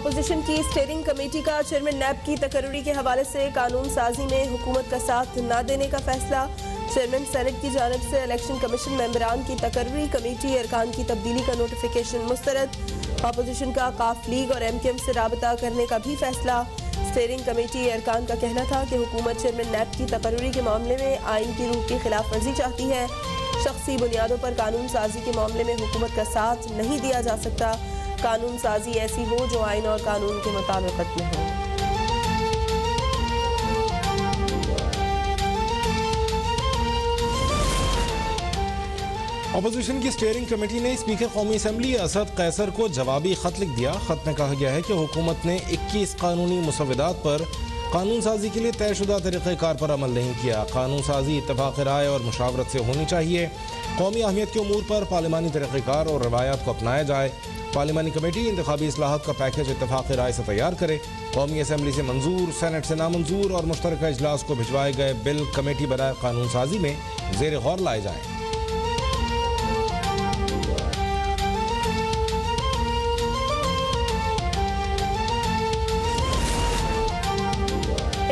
Opposition की steering committee का chairman नैब की तकर्री के हवाले से कानून साजी में हुकूमत का साथ न देने का फैसला। चेयरमैन सेनेट की जानिब से इलेक्शन कमीशन मेंबरान की तकर्री कमेटी अरकान की तब्दीली का नोटिफिकेशन मुस्तरद। अपोजिशन का काफ लीग और MKM से राबता करने का भी फैसला। स्टीयरिंग कमेटी अरकान का कहना था कि हुकूमत चेयरमैन नैब की तकर्री के मामले में आइन की रूह की खिलाफ वर्जी चाहती है। शख्सी बुनियादों पर कानून साजी के मामले में हुकूमत का साथ नहीं दिया जा सकता। कानून साजी ऐसी हो जो आइन और कानून के मुताबिकत में हो। अपोजिशन की स्टीयरिंग कमेटी ने स्पीकर कौमी असम्बली असद कैसर को जवाबी खत लिख दिया। खत में कहा गया है कि हुकूमत ने 21 कानूनी मुसव्वदात पर कानून साजी के लिए तयशुदा तरीक़ेकार पर अमल नहीं किया। कानून साजी इत्तफाक़ राय और मुशावरत से होनी चाहिए। कौमी अहमियत के उमूर पर पार्लिमानी तरीक़ेकार और रवायात को अपनाया जाए। पार्लिमानी कमेटी इंतखाबी इस्लाहात का पैकेज इत्तफाक़ राय से तैयार करे। कौमी असम्बली से मंजूर, सेनेट से नामंजूर और मुश्तरका इजलास को भिजवाए गए बिल कमेटी बराए कानून साजी में ज़ेर गौर लाए जाएँ।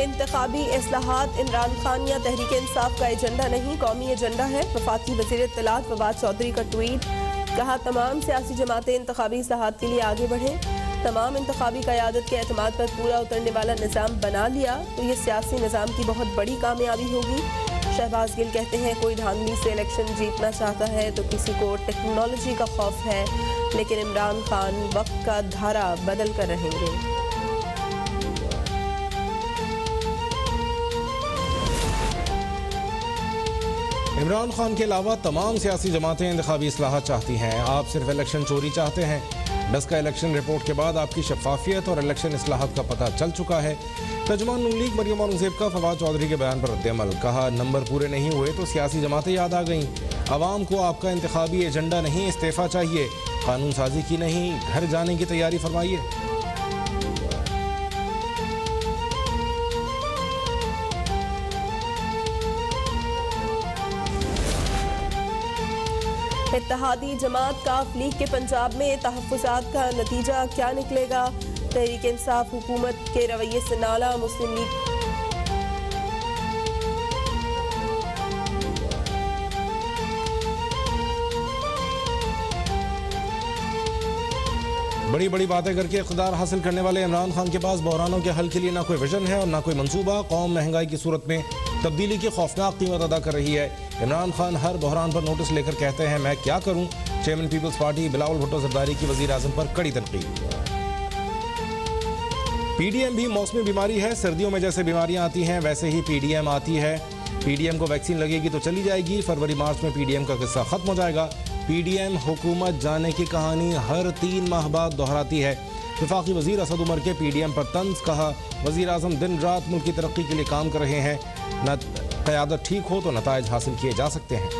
इंतखाबी इस्लाहात इमरान खान या तहरीक इंसाफ का एजेंडा नहीं, कौमी एजेंडा है। वफाकी वज़ीर इत्तलात फवाद चौधरी का ट्वीट। कहा, तमाम सियासी जमातें इंतखाबी इस्लाहात के लिए आगे बढ़ें। तमाम इंतखाबी क़यादत के एतमाद पर पूरा उतरने वाला निज़ाम बना लिया तो ये सियासी निज़ाम की बहुत बड़ी कामयाबी होगी। शहबाज गिल कहते हैं, कोई धांधली से इलेक्शन जीतना चाहता है तो किसी को टेक्नोलॉजी का खौफ है, लेकिन इमरान खान वक्त का धारा बदल कर रहेंगे। इमरान खान के अलावा तमाम सियासी जमातें इंतखाबी इस्लाहात चाहती हैं। आप सिर्फ इलेक्शन चोरी चाहते हैं। डस का इलेक्शन रिपोर्ट के बाद आपकी शफाफियत और इलेक्शन इस्लाहात का पता चल चुका है। तर्जुमान नून लीग मरियम औरंगज़ेब का फवाद चौधरी के बयान पर रद्द-ए-अमल। कहा, नंबर पूरे नहीं हुए तो सियासी जमातें याद आ गईं। अवाम को आपका इंतखाबी एजेंडा नहीं, इस्तीफ़ा चाहिए। कानून साजी की नहीं, घर जाने की तैयारी फरमाइए। इत्तेहादी जमात काफ लीग के पंजाब में तहफ़्फ़ुज़ात का नतीजा क्या निकलेगा? तहरीक इंसाफ हुकूमत के रवैये से नाला। मुस्लिम लीग बड़ी बड़ी बातें करके इक़्तिदार हासिल करने वाले इमरान खान के पास बहरानों के हल के लिए ना कोई विजन है और ना कोई मंसूबा। कौम महंगाई की सूरत में तब्दीली की खौफनाक कीमत अदा कर रही है। इमरान खान हर बहरान पर नोटिस लेकर कहते हैं, मैं क्या करूं। चेयरमैन पीपल्स पार्टी बिलावल भुट्टो जरदारी की वज़ीर आज़म पर कड़ी तनकीद। PDM भी मौसमी बीमारी है। सर्दियों में जैसे बीमारियां आती हैं वैसे ही PDM आती है। PDM को वैक्सीन लगेगी तो चली जाएगी। फरवरी मार्च में PDM का किस्सा खत्म हो जाएगा। PDM हुकूमत जाने की कहानी हर 3 माह बाद दोहराती है। वफाकी वज़ीर असद उमर के PDM पर तंज। कहा, वज़ीर आज़म दिन रात मुल्क की तरक्की के लिए काम कर रहे हैं। न क़यादत ठीक हो तो नताइज हासिल किए जा सकते हैं।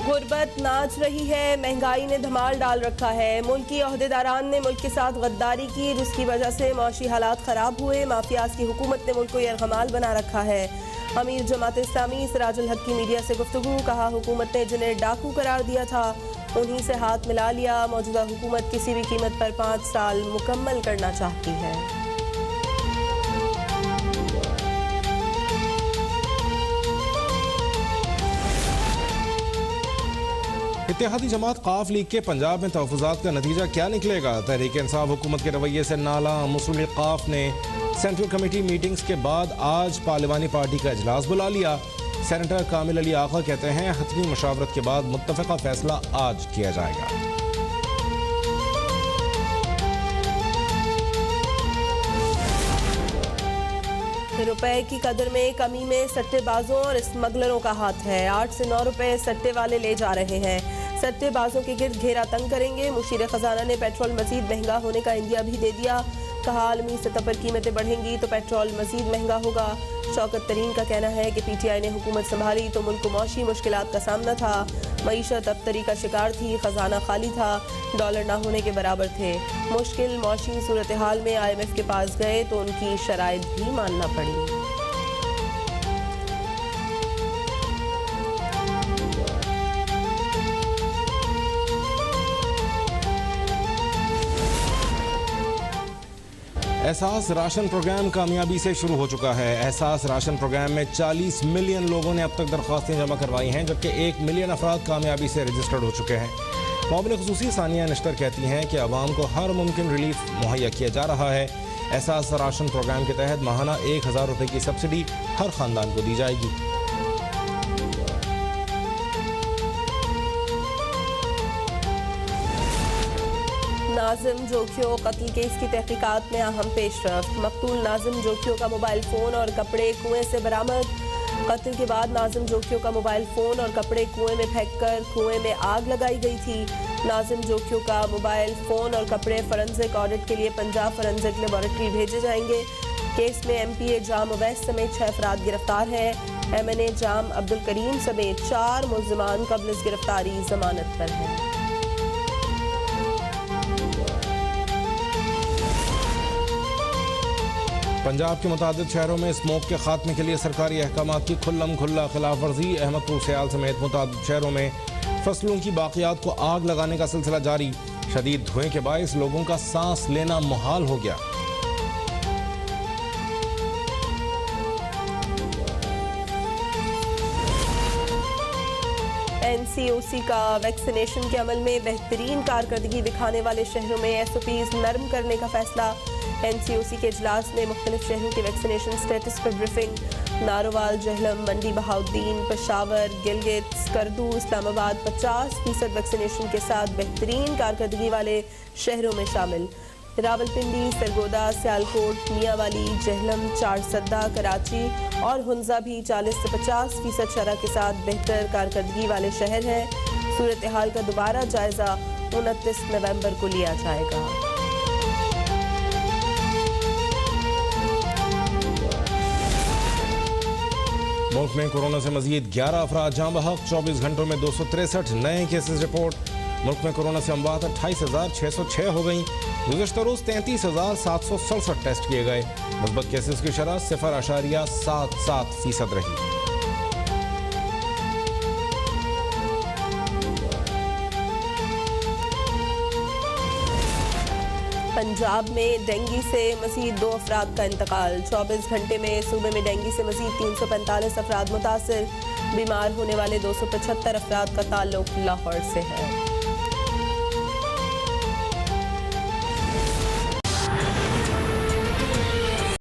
गुर्बत नाच रही है, महंगाई ने धमाल डाल रखा है। मुल्की ओहदेदारान ने मुल्क के साथ गद्दारी की, जिसकी वजह से माशी हालात खराब हुए। माफियाज की हुकूमत ने मुल्क को यरगमाल बना रखा है। अमीर जमात इस्लामी सिराजुल हक की मीडिया से गुफ्तगू। कहा, हुकूमत ने जिन्हें डाकू करार दिया था उन्हीं से हाथ मिला लिया। मौजूदा हुकूमत किसी भी कीमत पर 5 साल मुकम्मल करना चाहती है। इत्तेहादी जमात काफ लीग के पंजाब में तहफ़्फ़ुज़ात का नतीजा क्या निकलेगा? तहरीक इंसाफ हुकूमत के रवैये से नाला। मुस्लिम लीग काफ ने सेंट्रल कमेटी मीटिंग्स के बाद आज पार्लिमानी पार्टी का इजलास बुला लिया। सेनेटर कामिल अली आगा कहते हैं, हतमी मुशावरत के बाद मुत्तफ़क़ा फैसला आज किया जाएगा। रुपए की कदर में कमी में सट्टेबाजों और स्मगलरों का हाथ है। 8 से 9 रुपए सट्टे वाले ले जा रहे हैं। सट्टेबाजों के गिर्द घेरा तंग करेंगे। मुशीर खजाना ने पेट्रोल मजीद महंगा होने का इंदिया भी दे दिया। कहा, आलमी सतह पर कीमतें बढ़ेंगी तो पेट्रोल मजीद महंगा होगा। शौकत तरीन का कहना है कि PTI ने हुकूमत संभाली तो मुल्क को मौशी मुश्किलात का सामना था। मईशत अबतरी का शिकार थी, खजाना खाली था, डॉलर ना होने के बराबर थे। मुश्किल मौशी सूरत हाल में IMF के पास गए तो उनकी शराइत भी मानना पड़ी। एहसास राशन प्रोग्राम कामयाबी से शुरू हो चुका है। एहसास राशन प्रोग्राम में 40 मिलियन लोगों ने अब तक दरख्वास्तें जमा करवाई हैं, जबकि 1 मिलियन अफराद कामयाबी से रजिस्टर्ड हो चुके हैं। मोमिन खुसूसी सानिया नश्तर कहती हैं कि आवाम को हर मुमकिन रिलीफ मुहैया किया जा रहा है। एहसास राशन प्रोग्राम के तहत माहाना 1000 रुपये की सब्सिडी हर खानदान को दी जाएगी। नाजिम जोखियो कत्ल केस की तहकीकात में अहम पेशरफ्त। मकतूल नाजिम जोखियो का मोबाइल फ़ोन और कपड़े कुएं से बरामद। कत्ल के बाद नाजिम जोखियो का मोबाइल फ़ोन और कपड़े कुएं में फेंककर कुएं में आग लगाई गई थी। नाजिम जोखियो का मोबाइल फ़ोन और कपड़े फॉरेंसिक ऑडिट के लिए पंजाब फॉरेंसिक लेबॉरेटरी भेजे जाएंगे। केस में MPA जाम अवैस समेत 6 अफराद गिरफ्तार हैं। MNA जाम अब्दुल करीम समेत 4 मुल्ज़िमान कब्ल गिरफ्तारी जमानत पर हैं। पंजाब के मुतादिद शहरों में स्मोक के खात्मे के लिए सरकारी अहकामात की खुल्लम खुल्ला खिलाफ वर्जी। अहमदपुर सियाल समेत मुतादिद शहरों में फसलों की बाकियात को आग लगाने का सिलसिला जारी। शदीद धुएं के बायस लोगों का सांस लेना मुहाल हो गया। NCOC का वैक्सीनेशन के अमल में बेहतरीन कारकर्दगी दिखाने वाले शहरों में SOPs नरम करने का फैसला। NCOC के इजलास में मुख्तलिफ शहरों के वैक्सीनेशन स्टेटस पर ब्रीफिंग। नारोवाल, जहलम, मंडी बहाउद्दीन, पेशावर, गिलगित, स्कर्दू, इस्लामाबाद 50% वैक्सीनेशन के साथ बेहतरीन कारकर्दगी वाले शहरों में शामिल। रावलपिंडी, सरगोदा, सियालकोट, मियांवाली, जहलम, चारसद्दा, कराची और हुंजा भी 40 से 50% शरह के साथ बेहतर कारकर्दगी वाले शहर हैं। सूरत हाल का दोबारा जायजा 29 नवंबर को लिया जाएगा। मुल्क में कोरोना से मजीद 11 अफराद जाँ बहक। 24 घंटों में 263 नए केसेस रिपोर्ट। मुल्क में कोरोना से अमवात 28,606 हो गई। गुज़श्ता रोज़ 33,767 टेस्ट किए गए। मुस्बत केसेस की शरह 0.77% रही। पंजाब में डेंगू से मज़ीद 2 अफराद का इंतकाल। 24 घंटे में सूबे में डेंगू से मज़ीद 345 अफराद मुतासर। बीमार होने वाले 275 अफराद का ताल्लुक लाहौर से है।